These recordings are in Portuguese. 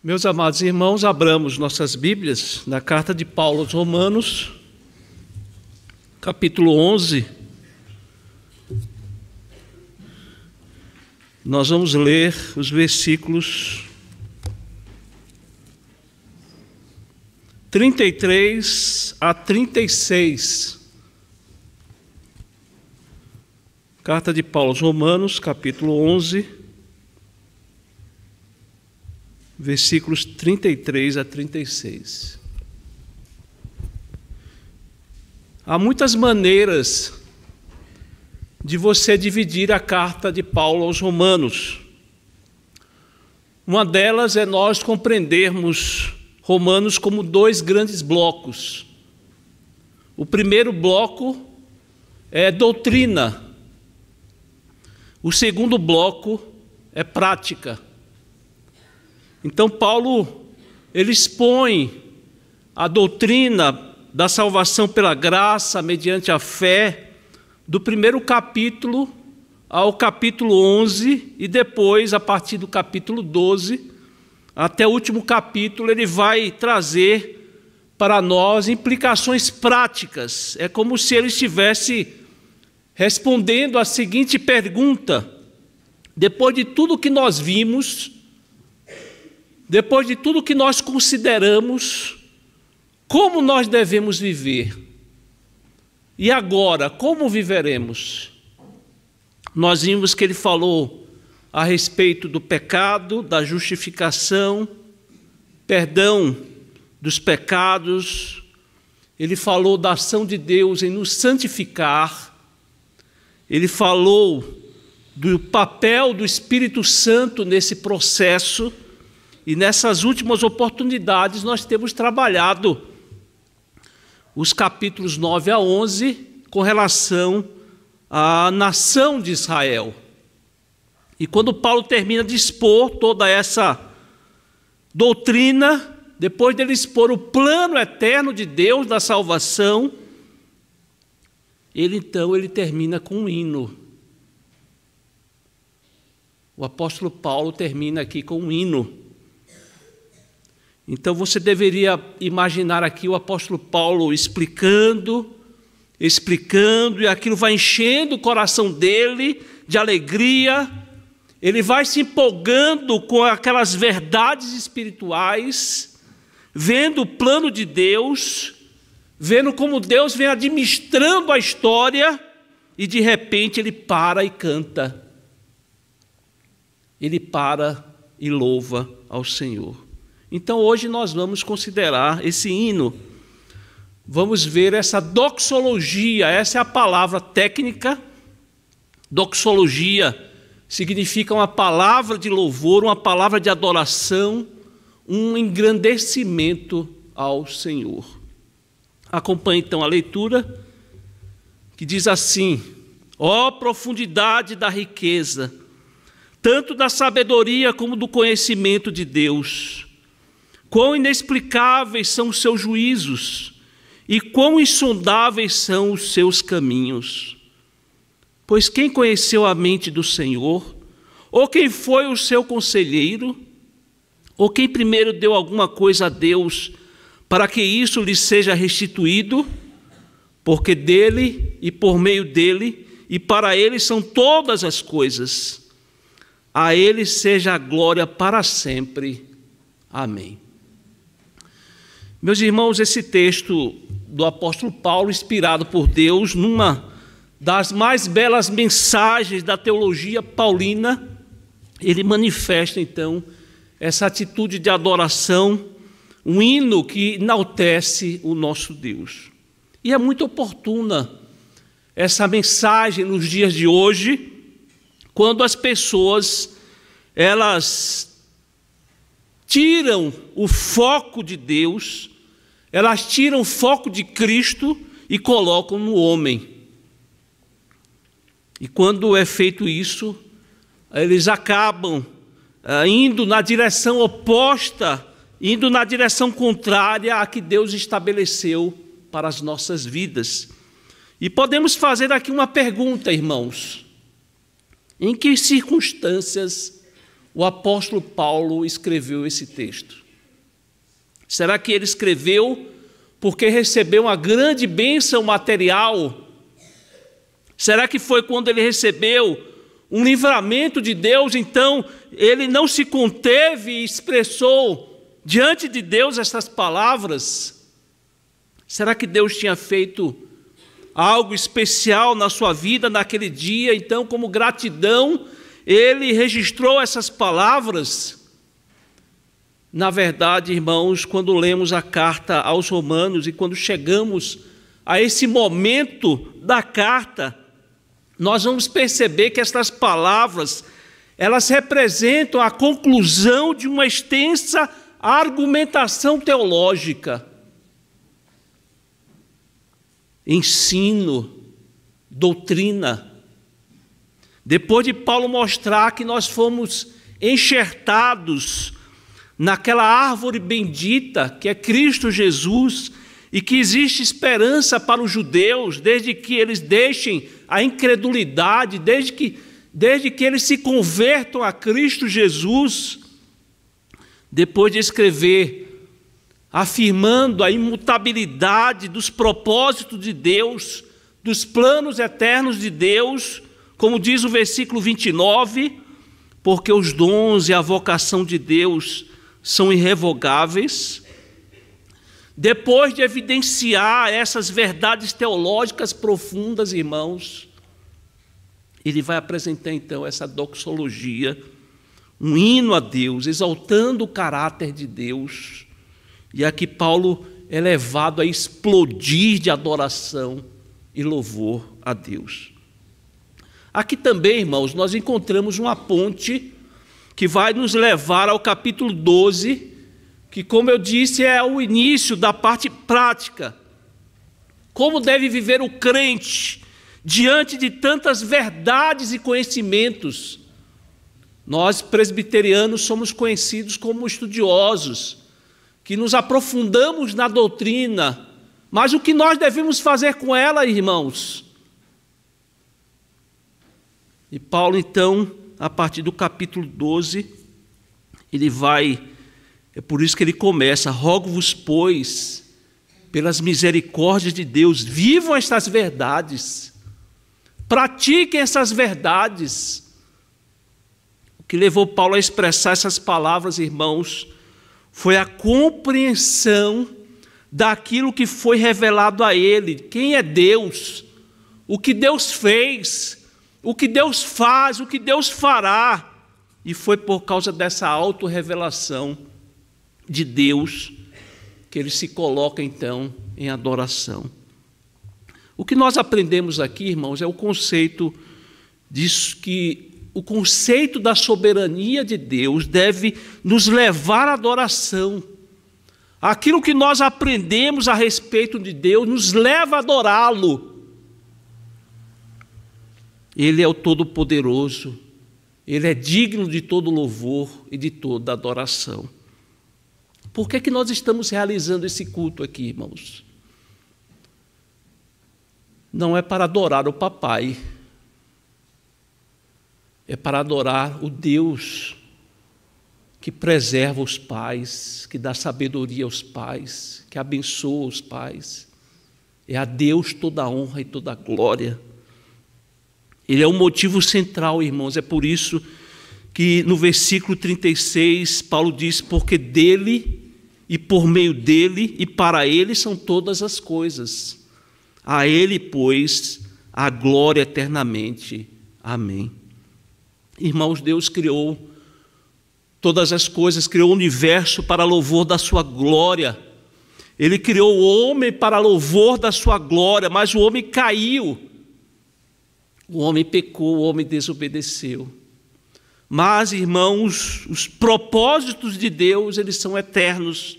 Meus amados irmãos, abramos nossas Bíblias na carta de Paulo aos Romanos, capítulo 11. Nós vamos ler os versículos 33 a 36. Carta de Paulo aos Romanos, capítulo 11. Versículos 33 a 36. Há muitas maneiras de você dividir a carta de Paulo aos Romanos. Uma delas é nós compreendermos Romanos como dois grandes blocos. O primeiro bloco é doutrina. O segundo bloco é prática. Então Paulo, ele expõe a doutrina da salvação pela graça, mediante a fé, do primeiro capítulo ao capítulo 11, e depois, a partir do capítulo 12, até o último capítulo, ele vai trazer para nós implicações práticas. É como se ele estivesse respondendo a seguinte pergunta: depois de tudo que nós vimos, depois de tudo que nós consideramos, como nós devemos viver? E agora, como viveremos? Nós vimos que ele falou a respeito do pecado, da justificação, perdão dos pecados. Ele falou da ação de Deus em nos santificar. Ele falou do papel do Espírito Santo nesse processo. E nessas últimas oportunidades nós temos trabalhado os capítulos 9 a 11 com relação à nação de Israel. E quando Paulo termina de expor toda essa doutrina, depois dele expor o plano eterno de Deus da salvação, ele termina com um hino. O apóstolo Paulo termina aqui com um hino. Então você deveria imaginar aqui o apóstolo Paulo explicando, e aquilo vai enchendo o coração dele de alegria, ele vai se empolgando com aquelas verdades espirituais, vendo o plano de Deus, vendo como Deus vem administrando a história, e de repente ele para e canta, ele para e louva ao Senhor. Então hoje nós vamos considerar esse hino, vamos ver essa doxologia, essa é a palavra técnica. Doxologia significa uma palavra de louvor, uma palavra de adoração, um engrandecimento ao Senhor. Acompanhe então a leitura, que diz assim: ó profundidade da riqueza, tanto da sabedoria como do conhecimento de Deus! Quão inexplicáveis são os seus juízos, e quão insondáveis são os seus caminhos. Pois quem conheceu a mente do Senhor? Ou quem foi o seu conselheiro? Ou quem primeiro deu alguma coisa a Deus, para que isso lhe seja restituído? Porque dele, e por meio dele, e para ele são todas as coisas. A ele seja a glória para sempre. Amém. Meus irmãos, esse texto do apóstolo Paulo, inspirado por Deus, numa das mais belas mensagens da teologia paulina, ele manifesta então essa atitude de adoração, um hino que enaltece o nosso Deus. E é muito oportuna essa mensagem nos dias de hoje, quando as pessoas, elas tiram o foco de Deus, elas tiram o foco de Cristo e colocam no homem. E quando é feito isso, eles acabam indo na direção oposta, indo na direção contrária à que Deus estabeleceu para as nossas vidas. E podemos fazer aqui uma pergunta, irmãos: em que circunstâncias o apóstolo Paulo escreveu esse texto? Será que ele escreveu porque recebeu uma grande bênção material? Será que foi quando ele recebeu um livramento de Deus, então ele não se conteve e expressou diante de Deus essas palavras? Será que Deus tinha feito algo especial na sua vida naquele dia, então como gratidão ele registrou essas palavras? Na verdade, irmãos, quando lemos a carta aos Romanos e quando chegamos a esse momento da carta, nós vamos perceber que estas palavras, elas representam a conclusão de uma extensa argumentação teológica. Ensino, doutrina. Depois de Paulo mostrar que nós fomos enxertados naquela árvore bendita que é Cristo Jesus e que existe esperança para os judeus desde que eles deixem a incredulidade, desde que eles se convertam a Cristo Jesus. Depois de escrever, afirmando a imutabilidade dos propósitos de Deus, dos planos eternos de Deus, como diz o versículo 29, porque os dons e a vocação de Deus são irrevogáveis. Depois de evidenciar essas verdades teológicas profundas, irmãos, ele vai apresentar então essa doxologia, um hino a Deus, exaltando o caráter de Deus. E aqui Paulo é levado a explodir de adoração e louvor a Deus. Aqui também, irmãos, nós encontramos uma ponte que vai nos levar ao capítulo 12, que, como eu disse, é o início da parte prática. Como deve viver o crente diante de tantas verdades e conhecimentos? Nós, presbiterianos, somos conhecidos como estudiosos, que nos aprofundamos na doutrina, mas o que nós devemos fazer com ela, irmãos? E Paulo, então, a partir do capítulo 12, é por isso que ele começa: rogo-vos, pois, pelas misericórdias de Deus, vivam estas verdades, pratiquem essas verdades. O que levou Paulo a expressar essas palavras, irmãos, foi a compreensão daquilo que foi revelado a ele. Quem é Deus? O que Deus fez? O que Deus faz? O que Deus fará? E foi por causa dessa autorrevelação de Deus que ele se coloca então em adoração. O que nós aprendemos aqui, irmãos, é o conceito disso, que o conceito da soberania de Deus deve nos levar à adoração. Aquilo que nós aprendemos a respeito de Deus nos leva a adorá-lo. Ele é o Todo-Poderoso, Ele é digno de todo louvor e de toda adoração. Por que nós estamos realizando esse culto aqui, irmãos? Não é para adorar o papai, é para adorar o Deus que preserva os pais, que dá sabedoria aos pais, que abençoa os pais. É a Deus toda a honra e toda a glória. Ele é o motivo central, irmãos. É por isso que no versículo 36, Paulo diz: porque dele e por meio dele e para ele são todas as coisas. A ele, pois, a glória eternamente. Amém. Irmãos, Deus criou todas as coisas, criou o universo para louvor da sua glória. Ele criou o homem para louvor da sua glória, mas o homem caiu. O homem pecou, o homem desobedeceu. Mas, irmãos, os propósitos de Deus, eles são eternos.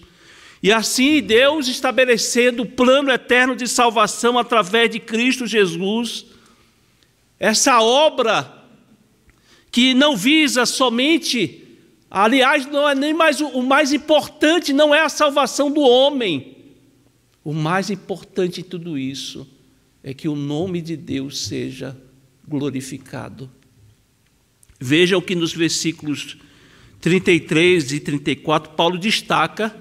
E assim Deus, estabelecendo o plano eterno de salvação através de Cristo Jesus, essa obra que não visa somente, aliás, não é nem mais o mais importante, não é a salvação do homem. O mais importante em tudo isso é que o nome de Deus seja glorificado. Veja o que nos versículos 33 e 34, Paulo destaca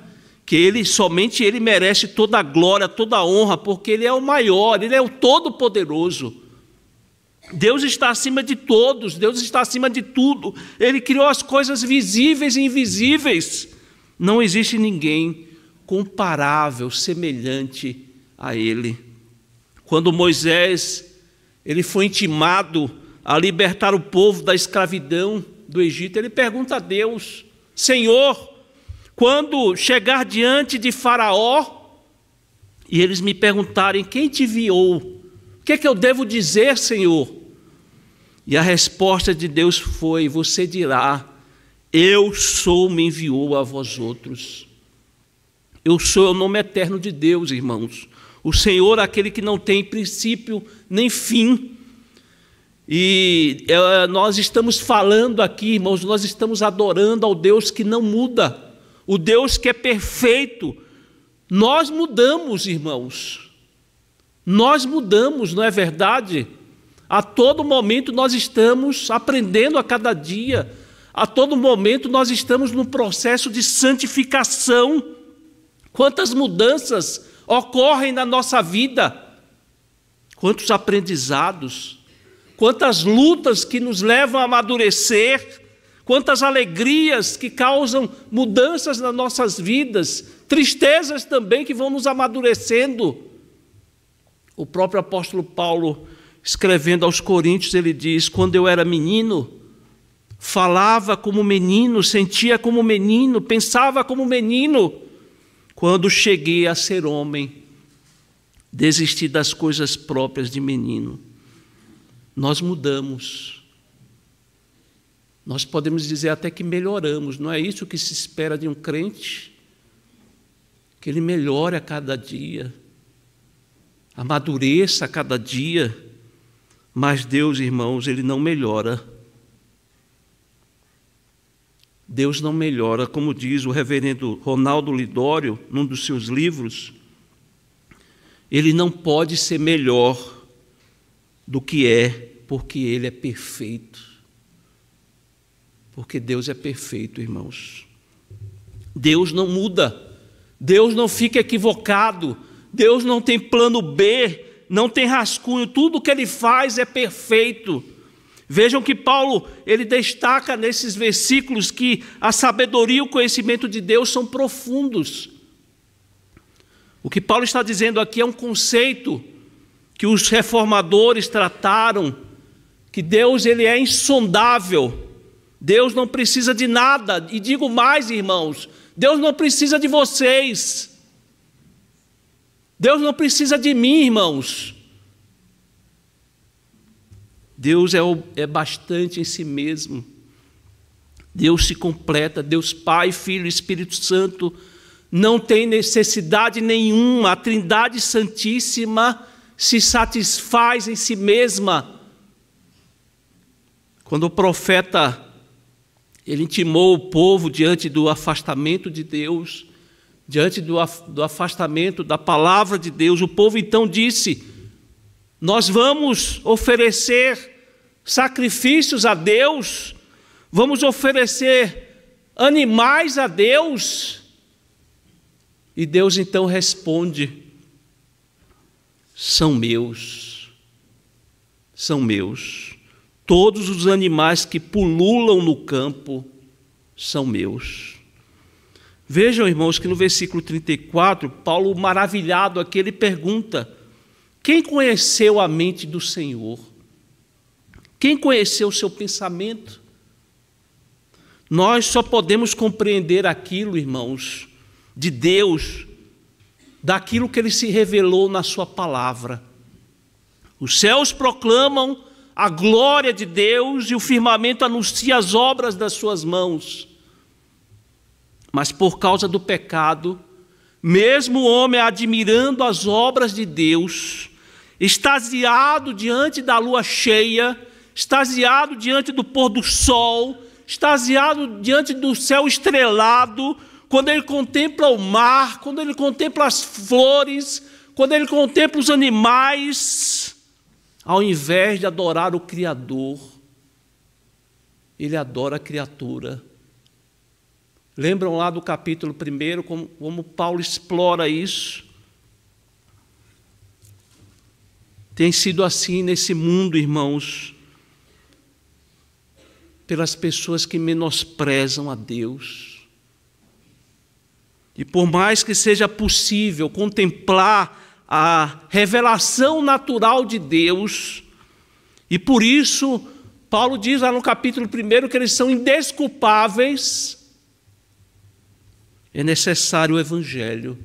que somente ele merece toda a glória, toda a honra, porque ele é o maior, ele é o todo-poderoso. Deus está acima de todos, Deus está acima de tudo. Ele criou as coisas visíveis e invisíveis. Não existe ninguém comparável, semelhante a ele. Quando Moisés ele foi intimado a libertar o povo da escravidão do Egito, ele pergunta a Deus: Senhor, quando chegar diante de Faraó e eles me perguntarem quem te enviou, o que é que eu devo dizer, Senhor? E a resposta de Deus foi: você dirá, eu sou, me enviou a vós outros. Eu sou o nome eterno de Deus, irmãos. O Senhor é aquele que não tem princípio nem fim. E nós estamos falando aqui, irmãos, nós estamos adorando ao Deus que não muda, o Deus que é perfeito. Nós mudamos, irmãos. Nós mudamos, não é verdade? A todo momento nós estamos aprendendo a cada dia. A todo momento nós estamos num processo de santificação. Quantas mudanças ocorrem na nossa vida. Quantos aprendizados. Quantas lutas que nos levam a amadurecer. Quantas alegrias que causam mudanças nas nossas vidas. Tristezas também que vão nos amadurecendo. O próprio apóstolo Paulo, escrevendo aos Coríntios, ele diz: quando eu era menino, falava como menino, sentia como menino, pensava como menino. Quando cheguei a ser homem, desisti das coisas próprias de menino. Nós mudamos. Nós podemos dizer até que melhoramos. Não é isso que se espera de um crente? Que ele melhore a cada dia, amadureça a cada dia. Mas Deus, irmãos, Ele não melhora. Deus não melhora, como diz o reverendo Ronaldo Lidório, num dos seus livros. Ele não pode ser melhor do que é, porque Ele é perfeito. Porque Deus é perfeito, irmãos. Deus não muda. Deus não fica equivocado. Deus não tem plano B, não tem rascunho. Tudo que Ele faz é perfeito. Vejam que Paulo, ele destaca nesses versículos que a sabedoria e o conhecimento de Deus são profundos. O que Paulo está dizendo aqui é um conceito que os reformadores trataram, que Deus ele é insondável. Deus não precisa de nada. E digo mais, irmãos, Deus não precisa de vocês. Deus não precisa de mim, irmãos. Deus é bastante em si mesmo. Deus se completa. Deus Pai, Filho e Espírito Santo não tem necessidade nenhuma. A Trindade Santíssima se satisfaz em si mesma. Quando o profeta ele intimou o povo diante do afastamento de Deus, diante do afastamento da palavra de Deus, o povo então disse: nós vamos oferecer sacrifícios a Deus, vamos oferecer animais a Deus. E Deus então responde: são meus, são meus. Todos os animais que pululam no campo são meus. Vejam, irmãos, que no versículo 34, Paulo, maravilhado aqui, ele pergunta: quem conheceu a mente do Senhor? Quem conheceu o seu pensamento? Nós só podemos compreender aquilo, irmãos, de Deus, daquilo que Ele se revelou na sua palavra. Os céus proclamam a glória de Deus e o firmamento anuncia as obras das suas mãos. Mas por causa do pecado, mesmo o homem admirando as obras de Deus, extasiado diante da lua cheia, extasiado diante do pôr do sol, extasiado diante do céu estrelado, quando ele contempla o mar, quando ele contempla as flores, quando ele contempla os animais, ao invés de adorar o Criador, ele adora a criatura. Lembram lá do capítulo 1, como Paulo explora isso? Tem sido assim nesse mundo, irmãos, pelas pessoas que menosprezam a Deus. E por mais que seja possível contemplar a revelação natural de Deus, e por isso Paulo diz lá no capítulo 1 que eles são indesculpáveis, é necessário o Evangelho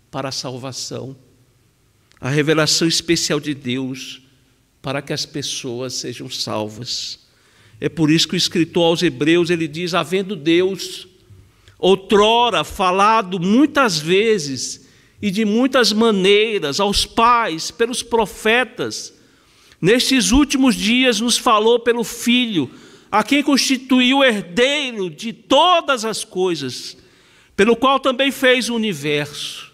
para a salvação, a revelação especial de Deus para que as pessoas sejam salvas. É por isso que o escritor aos Hebreus, ele diz, havendo Deus outrora falado muitas vezes e de muitas maneiras aos pais, pelos profetas, nestes últimos dias nos falou pelo Filho, a quem constituiu o herdeiro de todas as coisas, pelo qual também fez o universo.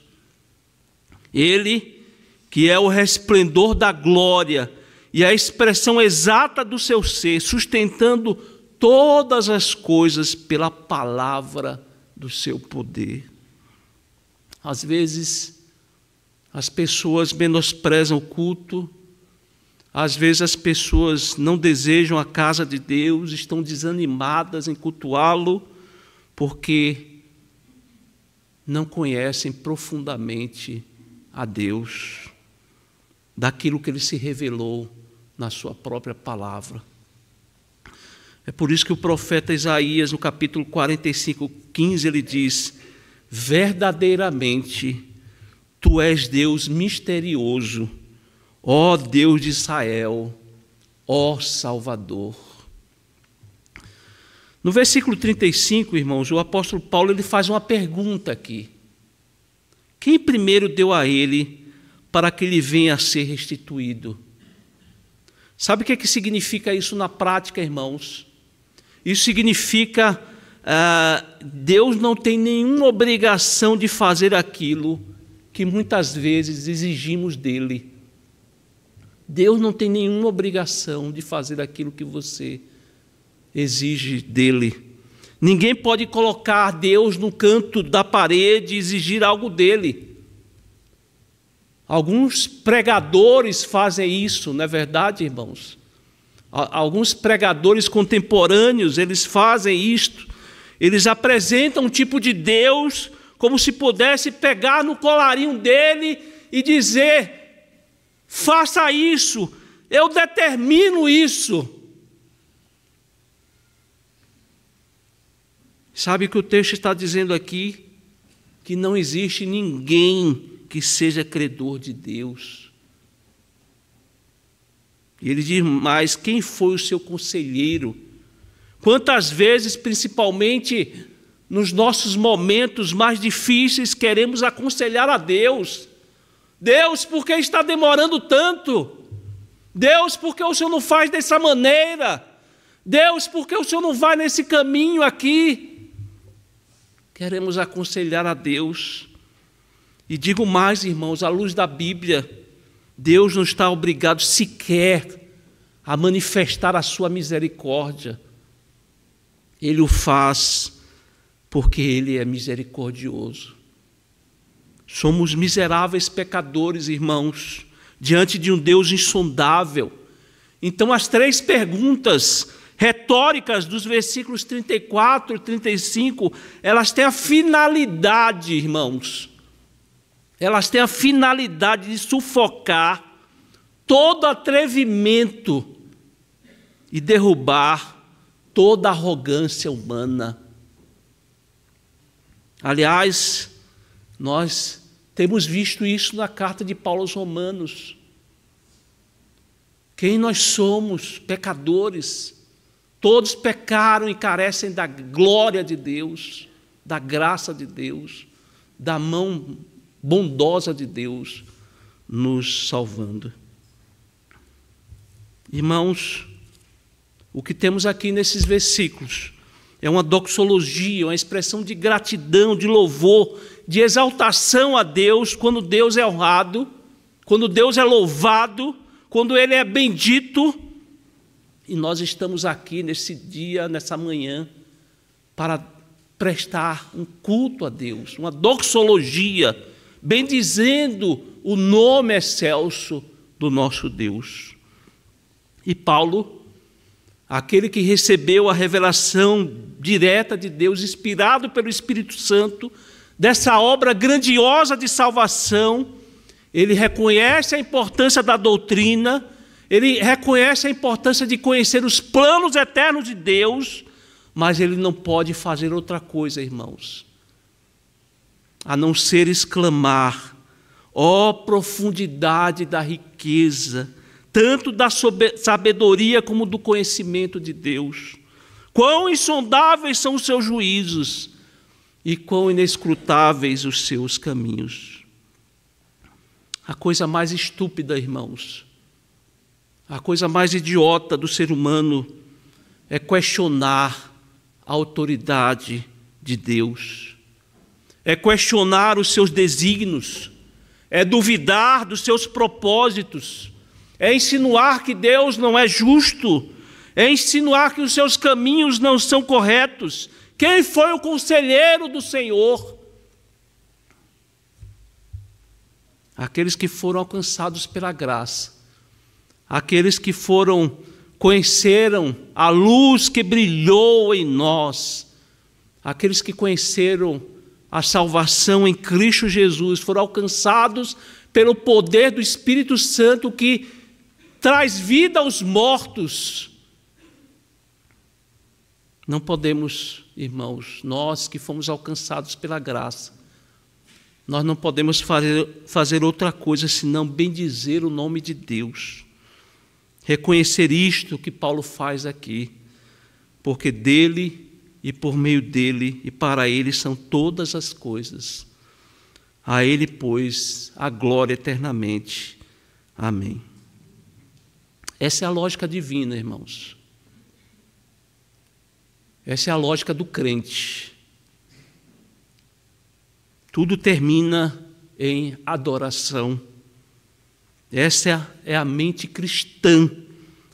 Ele, que é o resplendor da glória e a expressão exata do seu ser, sustentando todas as coisas pela palavra do seu poder. Às vezes, as pessoas menosprezam o culto, às vezes as pessoas não desejam a casa de Deus, estão desanimadas em cultuá-lo, porque não conhecem profundamente a Deus, daquilo que Ele se revelou na sua própria palavra. É por isso que o profeta Isaías, no capítulo 45, 15, ele diz: verdadeiramente, Tu és Deus misterioso, ó Deus de Israel, ó Salvador. No versículo 35, irmãos, o apóstolo Paulo ele faz uma pergunta aqui. Quem primeiro deu a ele para que ele venha a ser restituído? Sabe o que significa isso na prática, irmãos? Isso significa Deus não tem nenhuma obrigação de fazer aquilo que muitas vezes exigimos dele. Deus não tem nenhuma obrigação de fazer aquilo que você exige dele. Ninguém pode colocar Deus no canto da parede e exigir algo dele. Alguns pregadores fazem isso, não é verdade, irmãos? Alguns pregadores contemporâneos, eles fazem isto. Eles apresentam um tipo de Deus como se pudesse pegar no colarinho dele e dizer: faça isso, eu determino isso. Sabe o que o texto está dizendo aqui? Que não existe ninguém que seja credor de Deus. E ele diz mais: quem foi o seu conselheiro? Quantas vezes, principalmente nos nossos momentos mais difíceis, queremos aconselhar a Deus. Deus, por que está demorando tanto? Deus, por que o Senhor não faz dessa maneira? Deus, por que o Senhor não vai nesse caminho aqui? Queremos aconselhar a Deus. E digo mais, irmãos, à luz da Bíblia, Deus não está obrigado sequer a manifestar a sua misericórdia. Ele o faz porque Ele é misericordioso. Somos miseráveis pecadores, irmãos, diante de um Deus insondável. Então, as três perguntas retóricas dos versículos 34 e 35, elas têm a finalidade, irmãos, elas têm a finalidade de sufocar todo atrevimento e derrubar toda arrogância humana. Aliás, nós temos visto isso na carta de Paulo aos Romanos. Quem nós somos? Pecadores. Todos pecaram e carecem da glória de Deus, da graça de Deus, da mão bondosa de Deus nos salvando. Irmãos, o que temos aqui nesses versículos é uma doxologia, uma expressão de gratidão, de louvor, de exaltação a Deus, quando Deus é honrado, quando Deus é louvado, quando Ele é bendito. E nós estamos aqui nesse dia, nessa manhã, para prestar um culto a Deus, uma doxologia, bendizendo o nome excelso do nosso Deus. E Paulo, aquele que recebeu a revelação direta de Deus, inspirado pelo Espírito Santo, dessa obra grandiosa de salvação, ele reconhece a importância da doutrina, ele reconhece a importância de conhecer os planos eternos de Deus, mas ele não pode fazer outra coisa, irmãos, a não ser exclamar: ó profundidade da riqueza, tanto da sabedoria como do conhecimento de Deus! Quão insondáveis são os seus juízos e quão inescrutáveis os seus caminhos. A coisa mais estúpida, irmãos, a coisa mais idiota do ser humano é questionar a autoridade de Deus, é questionar os seus desígnios, é duvidar dos seus propósitos, é insinuar que Deus não é justo, é insinuar que os seus caminhos não são corretos. Quem foi o conselheiro do Senhor? Aqueles que foram alcançados pela graça, aqueles que conheceram a luz que brilhou em nós, aqueles que conheceram a salvação em Cristo Jesus, foram alcançados pelo poder do Espírito Santo que traz vida aos mortos. Não podemos, irmãos, nós que fomos alcançados pela graça, nós não podemos fazer outra coisa senão bendizer o nome de Deus. Reconhecer isto que Paulo faz aqui, porque dele e por meio dele e para ele são todas as coisas. A ele, pois, a glória eternamente. Amém. Essa é a lógica divina, irmãos. Essa é a lógica do crente. Tudo termina em adoração. Essa é a mente cristã,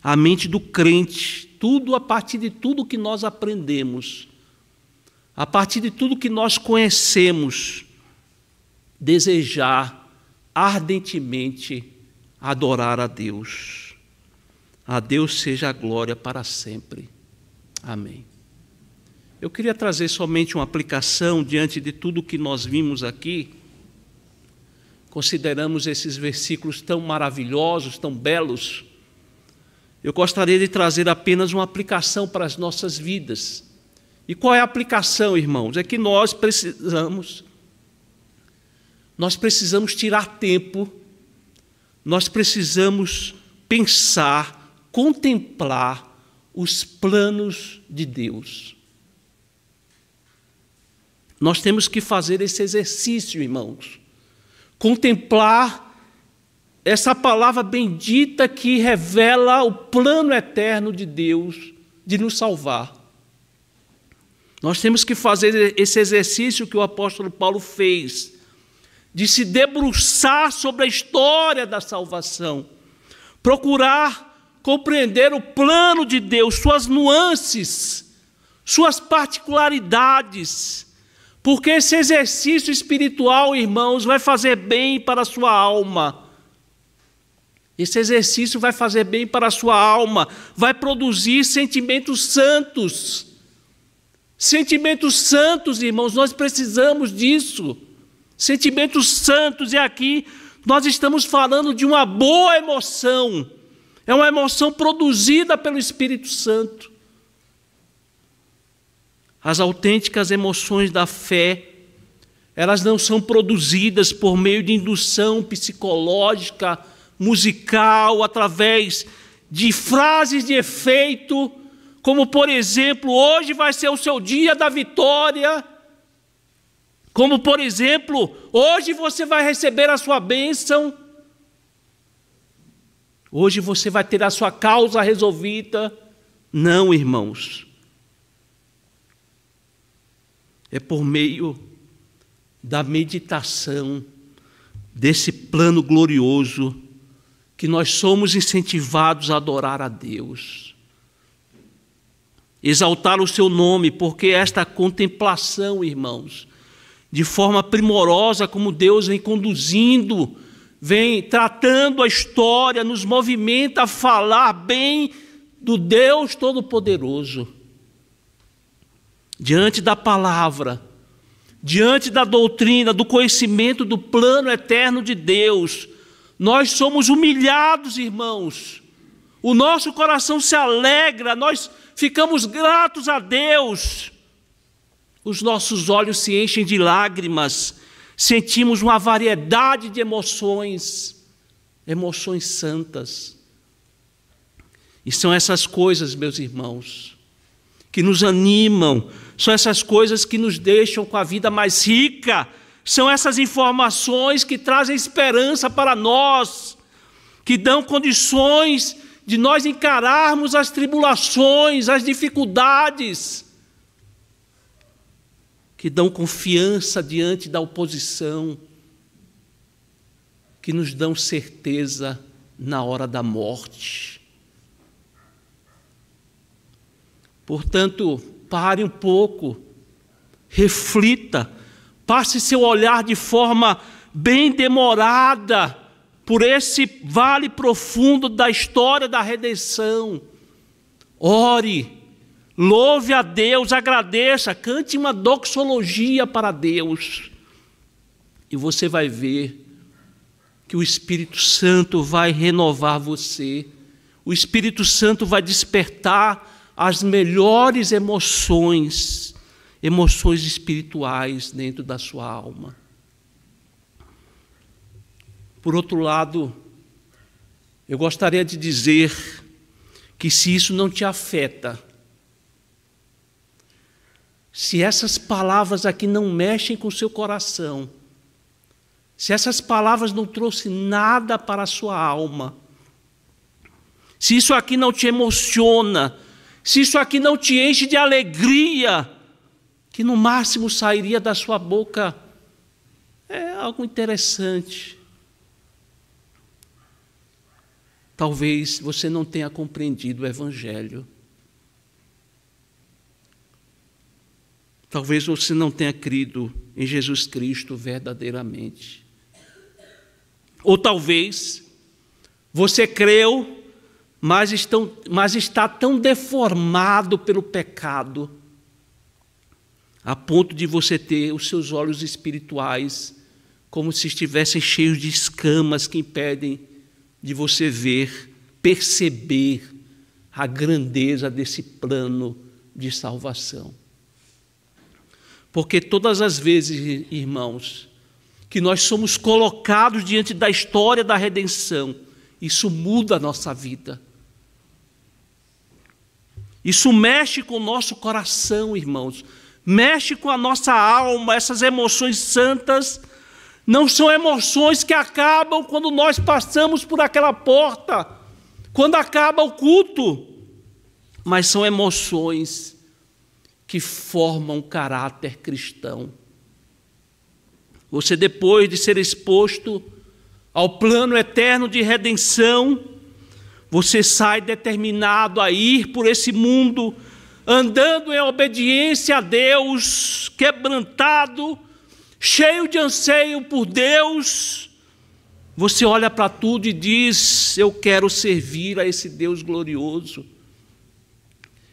a mente do crente. Tudo a partir de tudo que nós aprendemos, a partir de tudo que nós conhecemos, desejar ardentemente adorar a Deus. A Deus seja a glória para sempre. Amém. Eu queria trazer somente uma aplicação diante de tudo que nós vimos aqui. Consideramos esses versículos tão maravilhosos, tão belos. Eu gostaria de trazer apenas uma aplicação para as nossas vidas. E qual é a aplicação, irmãos? É que nós precisamos tirar tempo, nós precisamos pensar, contemplar os planos de Deus. Nós temos que fazer esse exercício, irmãos. Contemplar essa palavra bendita que revela o plano eterno de Deus de nos salvar. Nós temos que fazer esse exercício que o apóstolo Paulo fez, de se debruçar sobre a história da salvação, procurar compreender o plano de Deus, suas nuances, suas particularidades, porque esse exercício espiritual, irmãos, vai fazer bem para a sua alma. Esse exercício vai fazer bem para a sua alma, vai produzir sentimentos santos. Sentimentos santos, irmãos, nós precisamos disso. Sentimentos santos, e aqui nós estamos falando de uma boa emoção. É uma emoção produzida pelo Espírito Santo. As autênticas emoções da fé, elas não são produzidas por meio de indução psicológica, musical, através de frases de efeito, como, por exemplo, hoje vai ser o seu dia da vitória, como, por exemplo, hoje você vai receber a sua bênção, hoje você vai ter a sua causa resolvida. Não, irmãos. É por meio da meditação desse plano glorioso que nós somos incentivados a adorar a Deus. exaltar o seu nome, porque esta contemplação, irmãos, de forma primorosa, como Deus vem conduzindo, vem tratando a história, nos movimenta a falar bem do Deus Todo-Poderoso. Diante da palavra, diante da doutrina, do conhecimento do plano eterno de Deus, nós somos humilhados, irmãos. O nosso coração se alegra, nós ficamos gratos a Deus. Os nossos olhos se enchem de lágrimas, sentimos uma variedade de emoções, emoções santas. E são essas coisas, meus irmãos, que nos animam, são essas coisas que nos deixam com a vida mais rica, são essas informações que trazem esperança para nós, que dão condições de nós encararmos as tribulações, as dificuldades, que dão confiança diante da oposição, que nos dão certeza na hora da morte. Portanto, pare um pouco, reflita, passe seu olhar de forma bem demorada por esse vale profundo da história da redenção. Ore, louve a Deus, agradeça, cante uma doxologia para Deus. E você vai ver que o Espírito Santo vai renovar você. O Espírito Santo vai despertar as melhores emoções, emoções espirituais dentro da sua alma. Por outro lado, eu gostaria de dizer que se isso não te afeta, se essas palavras aqui não mexem com o seu coração, se essas palavras não trouxeram nada para a sua alma, se isso aqui não te emociona, se isso aqui não te enche de alegria, que no máximo sairia da sua boca, é algo interessante. Talvez você não tenha compreendido o Evangelho. Talvez você não tenha crido em Jesus Cristo verdadeiramente. Ou talvez você creu, mas está tão deformado pelo pecado, a ponto de você ter os seus olhos espirituais como se estivessem cheios de escamas que impedem de você ver, perceber a grandeza desse plano de salvação. Porque todas as vezes, irmãos, que nós somos colocados diante da história da redenção, isso muda a nossa vida. Isso mexe com o nosso coração, irmãos. Mexe com a nossa alma. Essas emoções santas não são emoções que acabam quando nós passamos por aquela porta, quando acaba o culto, mas são emoções que formam caráter cristão. Você, depois de ser exposto ao plano eterno de redenção, você sai determinado a ir por esse mundo, andando em obediência a Deus, quebrantado, cheio de anseio por Deus. Você olha para tudo e diz: eu quero servir a esse Deus glorioso.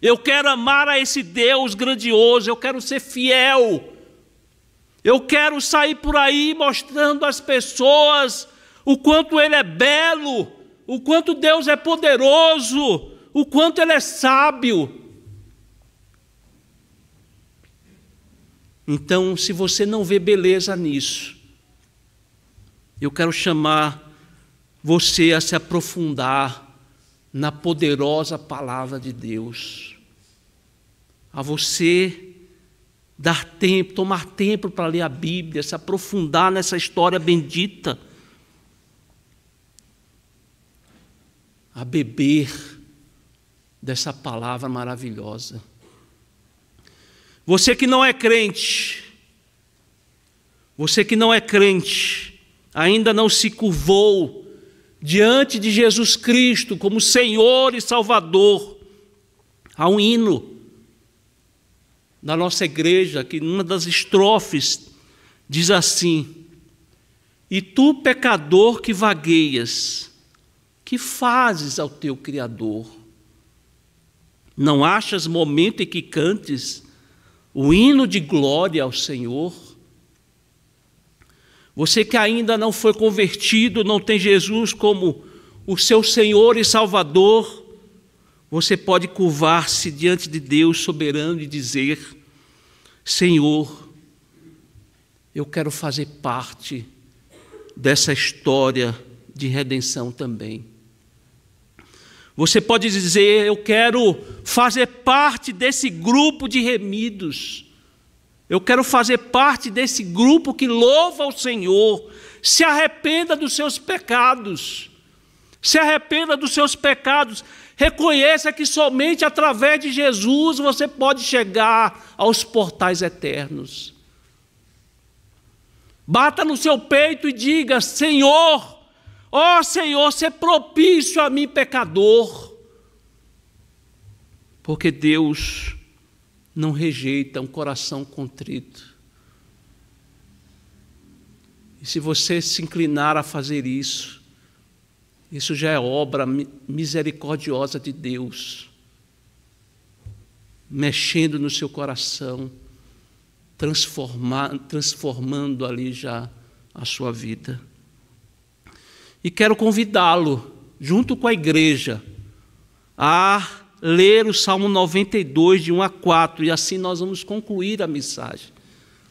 Eu quero amar a esse Deus grandioso, eu quero ser fiel. Eu quero sair por aí mostrando às pessoas o quanto Ele é belo, o quanto Deus é poderoso, o quanto Ele é sábio. Então, se você não vê beleza nisso, eu quero chamar você a se aprofundar na poderosa palavra de Deus, a você dar tempo, tomar tempo para ler a Bíblia, se aprofundar nessa história bendita, a beber dessa palavra maravilhosa. Você que não é crente, ainda não se curvou diante de Jesus Cristo como Senhor e Salvador. Há um hino na nossa igreja, que numa das estrofes diz assim: e tu, pecador que vagueias, que fazes ao teu Criador? Não achas momento em que cantes o hino de glória ao Senhor? Você que ainda não foi convertido, não tem Jesus como o seu Senhor e Salvador, você pode curvar-se diante de Deus soberano e dizer: Senhor, eu quero fazer parte dessa história de redenção também. Você pode dizer: eu quero fazer parte desse grupo de remidos. Eu quero fazer parte desse grupo que louva ao Senhor. Se arrependa dos seus pecados. Se arrependa dos seus pecados. Reconheça que somente através de Jesus você pode chegar aos portais eternos. Bata no seu peito e diga: Senhor, ó Senhor, ser propício a mim, pecador. Porque Deus não rejeita um coração contrito. E se você se inclinar a fazer isso, isso já é obra misericordiosa de Deus, mexendo no seu coração, transformando ali já a sua vida. E quero convidá-lo, junto com a igreja, a ler o Salmo 92, de 1 a 4, e assim nós vamos concluir a mensagem,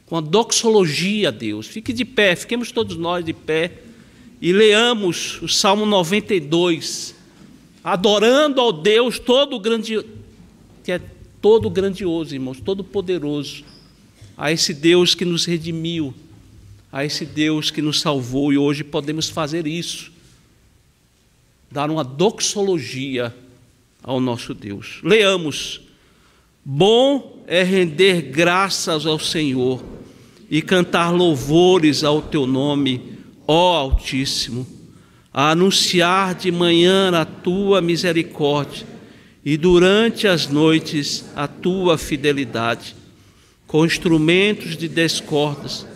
com a doxologia a Deus. Fique de pé, fiquemos todos nós de pé, e leamos o Salmo 92, adorando ao Deus que é todo grandioso, irmãos, todo poderoso, a esse Deus que nos redimiu, a esse Deus que nos salvou, e hoje podemos fazer isso, dar uma doxologia ao nosso Deus. Leamos: bom é render graças ao Senhor e cantar louvores ao teu nome, ó Altíssimo, a anunciar de manhã a tua misericórdia e durante as noites a tua fidelidade, com instrumentos de descordas,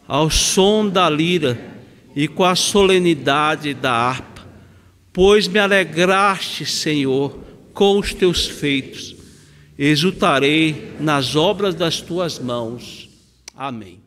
ao som da lira e com a solenidade da harpa, pois me alegraste, Senhor, com os teus feitos, exultarei nas obras das tuas mãos. Amém.